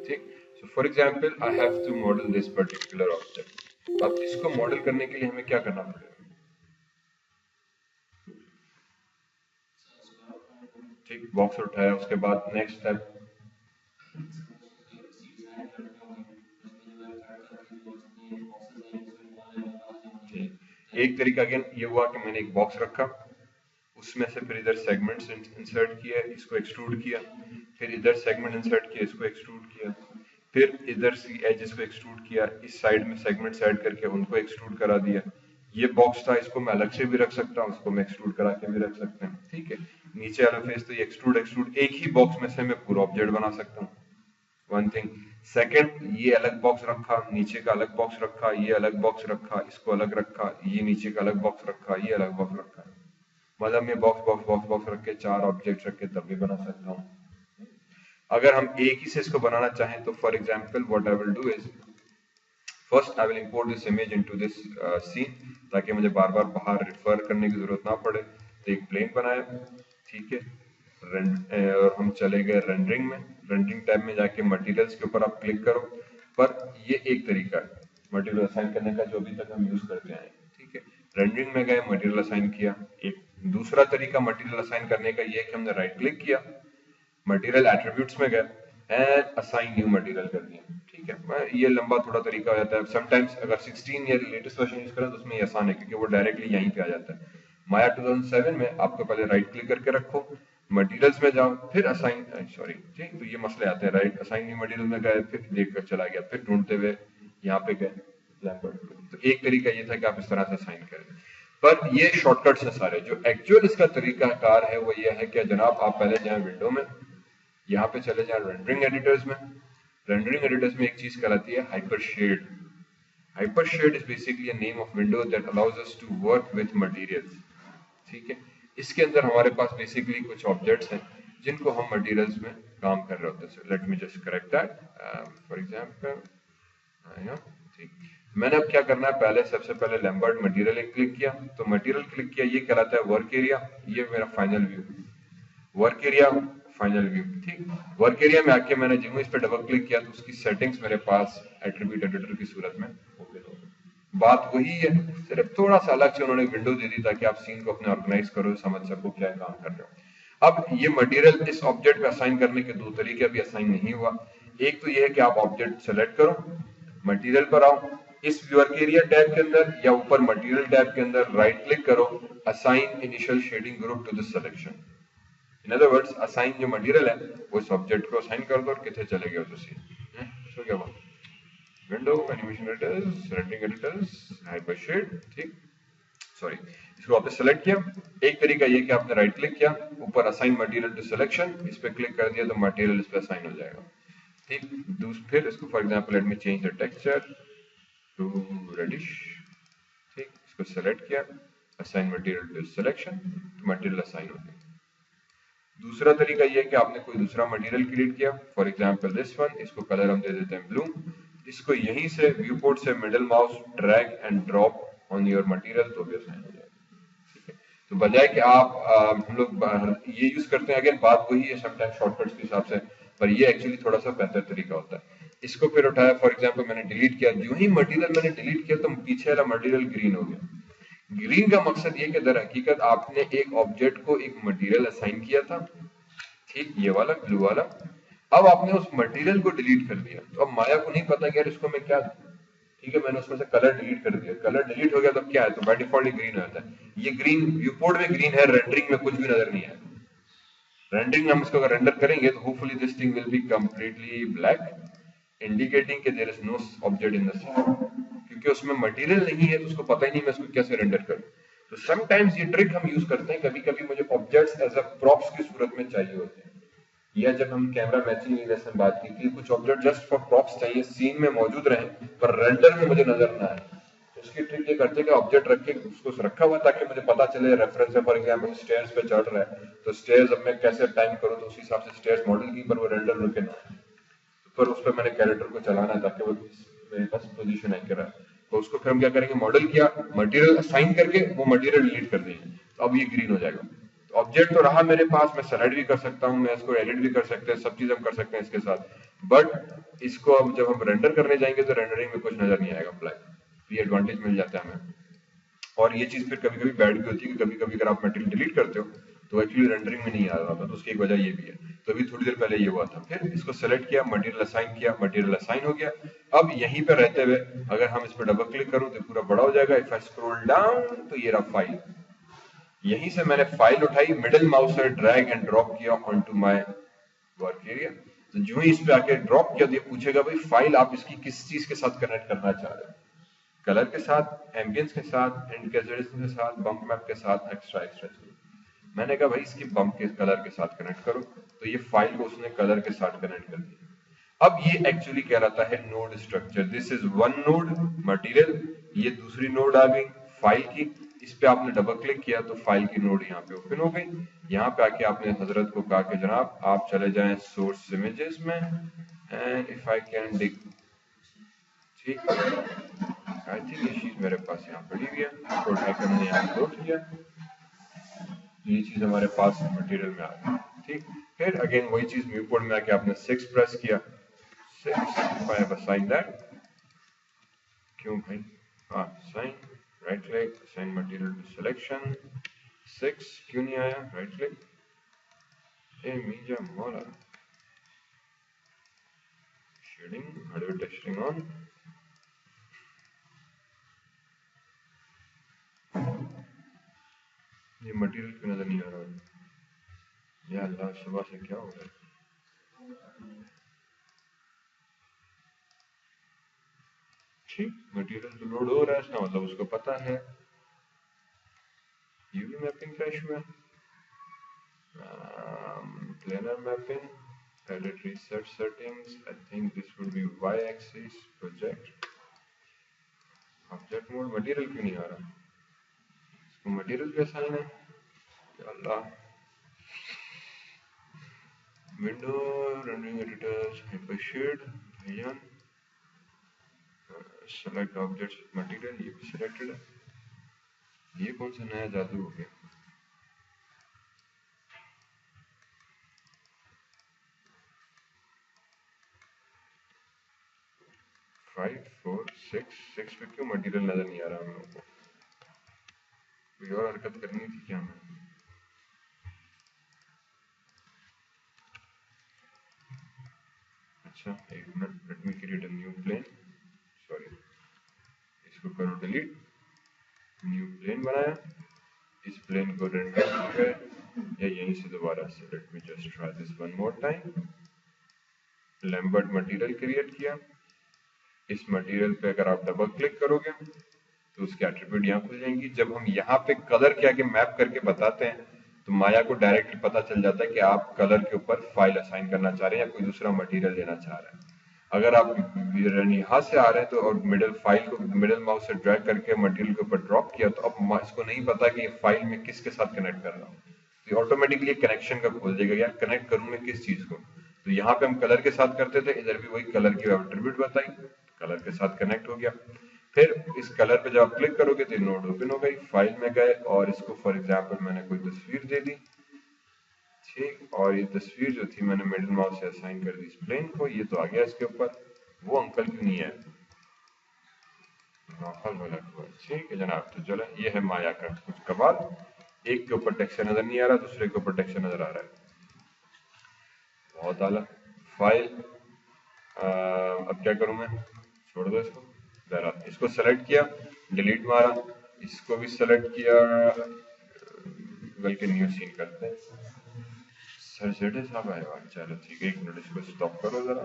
ठीक। So for example I have to model this particular object. अब इसको model करने के लिए हमें क्या करना पड़ेगा? ठीक, बॉक्स उठाया, उसके बाद नेक्स्ट स्टेप। एक तरीका अगेन ये हुआ कि मैंने एक बॉक्स रखा, उसमें से फिर इधर सेगमेंट्स इंसर्ट किया, इसको एक्सट्रूड किया, फिर इधर सेगमेंट इंसर्ट किया, इसको एक्सट्रूड किया, फिर इधर सी एजेस को एक्सट्रूड किया, इस साइड में सेगमेंट्स ऐड करके उनको एक्सट्रूड करा दिया। ये बॉक्स था, इसको मैं अलग से भी रख सकता हूँ, इसको मैं एक्सट्रूड करा के भी रख सकते हैं। ठीक है, नीचे वाला फेस तो ये एक्सट्रूड एक्सट्रूड एक ही बॉक्स में से मैं पूरा ऑब्जेक्ट बना सकता हूँ। One thing. सेकंड, ये अलग बॉक्स रखा, नीचे का अलग बॉक्स रखा, ये अलग बॉक्स रखा, इसको अलग रखा, ये नीचे का अलग बॉक्स रखा, ये अलग बॉक्स रखा। मतलब मैं बॉक्स बॉक्स बॉक्स बॉक्स रख के 4 ऑब्जेक्ट रख के तब भी बना सकता हूँ। अगर हम एक ही से इसको बनाना चाहें तो for example what I will do is, first I will import this image into this scene, ताकि मुझे बार बार बाहर रिफर करने की जरूरत ना पड़े। तो एक प्लेन बनाया, ठीक है, और हम चले गए रेंडरिंग में। रेंडरिंग टैब में जाके मटेरियल्स के ऊपर आप क्लिक करो। पर ये एक तरीका है मटेरियल असाइन करने का जो अभी तक हम यूज करते हैं। ठीक है, रेंडरिंग में गए, मटेरियल असाइन किया। एक दूसरा तरीका मटेरियल असाइन करने का ये है कि हमने राइट क्लिक किया, मटेरियल एट्रीब्यूट्स में गए एंड असाइन न्यू मटेरियल कर दिया। ठीक है, ये लंबा थोड़ा तरीका हो जाता है। समटाइम्स अगर 16 या लेटेस्ट वर्जन यूज करें तो उसमें ये आसान है क्योंकि वो डायरेक्टली यहीं पे आ जाता है। माया 2007 में आपको पहले राइट क्लिक करके रखो, मटेरियल्स में जाओ, फिर असाइन, सॉरी ठीक, तो ये मसले आते हैं। राइट असाइन न्यू मटेरियल में गए, फिर देखकर चला गया, फिर ढूंढते हुए यहाँ पे गए लैम्बर्ट। तो एक तरीका ये था कि आप इस तरह से असाइन करें, पर ये शॉर्टकट्स हैं सारे। जो एक्चुअल इसका तरीकाकार है वो ये है कि जनाब आप पहले जाएं विंडो में, यहाँ पे चले जाएं रेंडरिंग एडिटर्स में। रेंडरिंग एडिटर्स में एक चीज कहलाती है hyper shade. Hyper shade is basically a name of window that allows us to work with materials. ठीक है, इसके अंदर हमारे पास बेसिकली कुछ ऑब्जेक्ट्स हैं जिनको हम मटेरियल्स में काम कर रहे होते हैं। Let me just correct that, for example ठीक। मैंने अब क्या करना है, पहले सबसे पहले लैम्बर्ट मटेरियल एक क्लिक किया, तो मटेरियल क्लिक किया, ये कहलाता है वर्क एरिया। ये मेरा final view, work area, final view. ठीक, वर्क एरिया में आके मैंने जो इस पे डबल क्लिक किया तो उसकी सेटिंग्स मेरे पास एट्रीब्यूट एडिटर की सूरत में ओपन हो गई। बात वही है, सिर्फ थोड़ा सा अलग से उन्होंने विंडो दे दी ताकि आप सीन को अपने ऑर्गेनाइज करो, समझ सको क्या काम कर रहे हो। अब ये मटेरियल इस ऑब्जेक्ट पे असाइन करने के दो तरीके अभी असाइन नहीं हुआ। एक तो ये है कि आप ऑब्जेक्ट सेलेक्ट करो, मटेरियल पर आओ, इस वर्क एरिया टैब के अंदर या ऊपर मटेरियल टैब के अंदर राइट क्लिक करो, assign initial shading group to this selection. In other words, assign जो मटेरियल है वो इस ऑब्जेक्ट को असाइन कर दो और कितने चले गए तो सीन। सो क्या हुआ, window, animation editors, rendering editors, hyper shade. ठीक, सॉरी, इसको वापस सेलेक्ट किया। एक तरीका ये कि आपने राइट क्लिक किया, ऊपर असाइन मटेरियल टू सिलेक्शन, इस पे क्लिक कर दिया तो मटेरियल इस पे असाइन हो जाएगा। ठीक, फिर इसको for example let me change the texture to reddish. ठीक, इसको सेलेक्ट किया, असाइन मटेरियल टू सिलेक्शन, तो मटेरियल असाइन हो गया। दूसरा तरीका ये है कि आपने कोई दूसरा मटेरियल क्रिएट किया, फॉर एग्जांपल दिस वन, इसको कलर हम दे देते हैं ब्लू। इसको यहीं से व्यू पोर्ट से middle mouse drag and drop on your material तो भी असाइन हो जाएगा। ठीक है, तो बजाय कि आप हम लोग ये यूज करते हैं, अगेन बात वही है समटाइम शॉर्टकट्स के हिसाब से, पर ये एक्चुअली थोड़ा सा बेहतर तरीका होता है। इसको फिर उठाया, फॉर एग्जाम्पल मैंने डिलीट किया, जो ही मटेरियल मैंने डिलीट किया तो पीछे वाला मटेरियल ग्रीन हो गया। ग्रीन का मकसद ये कि दर हकीकत आपने एक ऑब्जेक्ट को एक मटेरियल असाइन किया था, ठीक, ये वाला ब्लू वाला, अब आपने उस मटेरियल को डिलीट कर दिया। तो अब माया को नहीं पता कि यार इसको मैं क्या दूं। ठीक है, मैंने उसमें से कलर डिलीट कर दिया, कलर डिलीट हो गया तो क्या है, तो बाय डिफॉल्ट ग्रीन हो जाता है। ये ग्रीन व्यूपोर्ट में ग्रीन है, रेंडरिंग में कुछ भी नजर नहीं है। रेंडरिंग में हम इसको अगर रेंडर करेंगे तो hopefully this thing will be completely black, indicating कि there is no object in the scene, क्योंकि उसमें मटेरियल नहीं है तो उसको पता ही नहीं मैं इसको कैसे रेंडर करूं। तो समटाइम्स ये ट्रिक हम यूज करते हैं, कभी कभी मुझे ऑब्जेक्ट्स एज अ प्रॉप्स की सूरत में चाहिए होते हैं, या जब हम कैमरा मैचिंग की जैसे बात की थी, कुछ ऑब्जेक्ट जस्ट फॉर प्रॉप्स चाहिए, सीन में मौजूद रहे पर रेंडर में मुझे नजर ना आए, तो उसकी ट्रिक ये करते हैं कि ऑब्जेक्ट रख के उसको रखा हुआ ताकि मुझे पता चले रेफरेंस है। फॉर एग्जांपल स्टेयर्स पे चढ़ रहा है तो स्टेयर्स अब मैं कैसे टाइम करूं तो उस हिसाब से स्टेयर्स मॉडल की, पर वो रेंडर रुके ना, पर उस पर मैंने कैरेक्टर को चलाना है ताकि वो मेरे पास पोजीशन है करा। तो उसको फिर हम क्या करेंगे, मॉडल किया, मटेरियल असाइन करके वो मटेरियल डिलीट कर देंगे, तो अब ये ग्रीन हो जाएगा। तो ऑब्जेक्ट तो रहा मेरे पास, मैं सेलेक्ट भी कर सकता हूँ, मैं इसको एडिट भी कर सकते हैं, सब चीज हम कर सकते हैं इसके साथ। बट इसको अब जब हम रेंडर करने जाएंगे तो रेंडरिंग में कुछ नजर नहीं आएगा ब्लैक। ये एडवांटेज मिल जाता है हमें। और ये चीज फिर कभी कभी बैड भी होती है कि कभी कभी अगर आप मटेरियल डिलीट करते हो तो एक्चुअली रेंडरिंग में नहीं आ रहा था, तो उसकी एक वजह ये भी है। तो अभी थोड़ी देर पहले ये हुआ था। फिर इसको सेलेक्ट किया, मटेरियल असाइन किया, मटेरियल असाइन हो गया। अब यहीं पे रहते हुए अगर हम इस पर डबल क्लिक करूं तो पूरा बड़ा हो जाएगा। इफ आई स्क्रॉल डाउन तो ये रहा फाइल। यहीं से मैंने फाइल उठाई, मिडिल माउस से ड्रैग एंड ड्रॉप किया on to my work area. तो जो ही इस पे आके ड्रॉप किया तो ये पूछेगा भाई फाइल आप इसकी किस चीज के साथ कनेक्ट करना चाह रहे हो। कलर के साथ, एम्बियंस के साथ, एंड कैजुअलिज्म के साथ, बम्प मैप के साथ, एक्स्ट्रा एक्स्ट्रा। मैंने कहा भाई इसकी बम्प के कलर के साथ कनेक्ट करो, तो ये फाइल को उसने कलर के साथ कनेक्ट कर दिया। अब ये एक्चुअली कह रहा है node structure. This is one node material, ये दूसरी नोड आ गई फाइल की। इस पे आपने डबल क्लिक किया तो फाइल की नोड यहाँ पे ओपन हो गई। यहाँ पे आके आपने हजरत को कहा कि जनाब आप चले जाएं सोर्स इमेजेस में, and if I can dig, ठीक, आई थिंक ये चीज मेरे पास यहाँ पड़ी हुई है, इसको उठाकर मैंने यहाँ लोड किया, ये चीज हमारे पास मटेरियल में आ गई। ठीक, फिर अगेन वही चीज व्यू पोर्ट में आके आपने 6 प्रेस किया, 6 if I have assigned that, क्यों भाई, हाँ साइन, right click, assign material to selection, 6 क्यों नहीं आया, राइट क्लिक, ए मीजा मौला, शेडिंग, हार्डवेयर टेक्सचरिंग ऑन, ये मटेरियल क्यों नजर नहीं आ रहा है, या अल्लाह सुबह से क्या हो रहा है। ठीक, मटेरियल तो लोड हो रहा है, इसका मतलब उसको पता है। यूवी मैपिंग का इशू है, planar mapping, edit reset settings, I think this would be y-axis, project, object mode, material क्यों नहीं आ रहा, इसको material भी असाइन है, या अल्लाह, window, rendering editors, hypershade, भैया, select objects material, ये भी selected है, ये कौन सा नया जादू हो गया। 5 4 6 पे क्यों मटेरियल नजर नहीं आ रहा हम लोगों को, कोई और हरकत करनी थी क्या हमें। अच्छा एक minute, let me create a new plain, sorry इसको करो डिलीट, न्यू प्लेन बनाया, इस प्लेन को रेंडर किया या यहीं से दोबारा से, let me just try this one more time, Lambert material create किया। इस मटेरियल पे अगर आप डबल क्लिक करोगे तो उसके एट्रीब्यूट यहाँ खुल जाएंगी। जब हम यहाँ पे कलर के आगे मैप करके बताते हैं तो माया को डायरेक्टली पता चल जाता है कि आप कलर के ऊपर फाइल असाइन करना चाह रहे हैं या कोई दूसरा मटेरियल लेना चाह रहे हैं। अगर आप यहाँ से आ रहे हैं तो और मिडिल फाइल को मिडिल माउस से ड्रैग करके मटेरियल के ऊपर ड्रॉप किया तो अब इसको नहीं पता कि ये फाइल में किसके साथ कनेक्ट कर रहा हूँ, तो ऑटोमेटिकली कनेक्शन का खोल देगा यार कनेक्ट करूँ मैं किस चीज को। तो यहाँ पे हम कलर के साथ करते थे, इधर भी वही कलर की एट्रीब्यूट बताई, कलर के साथ कनेक्ट हो गया। फिर इस कलर पे जब आप क्लिक करोगे तो नोड ओपन हो गई, फाइल में गए और इसको फॉर एग्जांपल मैंने कोई तस्वीर दे दी, ठीक, और ये तस्वीर जो थी मैंने मिडिल माउस से असाइन कर दी इस प्लेन को, ये तो आ गया इसके ऊपर, वो अंकल क्यों नहीं है, ठीक है जनाब। तो चलो ये है माया का कुछ कमाल, एक के ऊपर टेक्सचर नजर नहीं आ रहा, दूसरे के ऊपर टेक्सचर नजर आ रहा है, बहुत आला। फाइल अब क्या करूं मैं, छोड़ दो इसको, बहरहाल इसको सेलेक्ट किया, डिलीट मारा, इसको भी सेलेक्ट किया, बल्कि न्यू सीन करते हैं। सर जेडे साहब आए हुआ, चलो ठीक है, एक मिनट इसको स्टॉप करो जरा,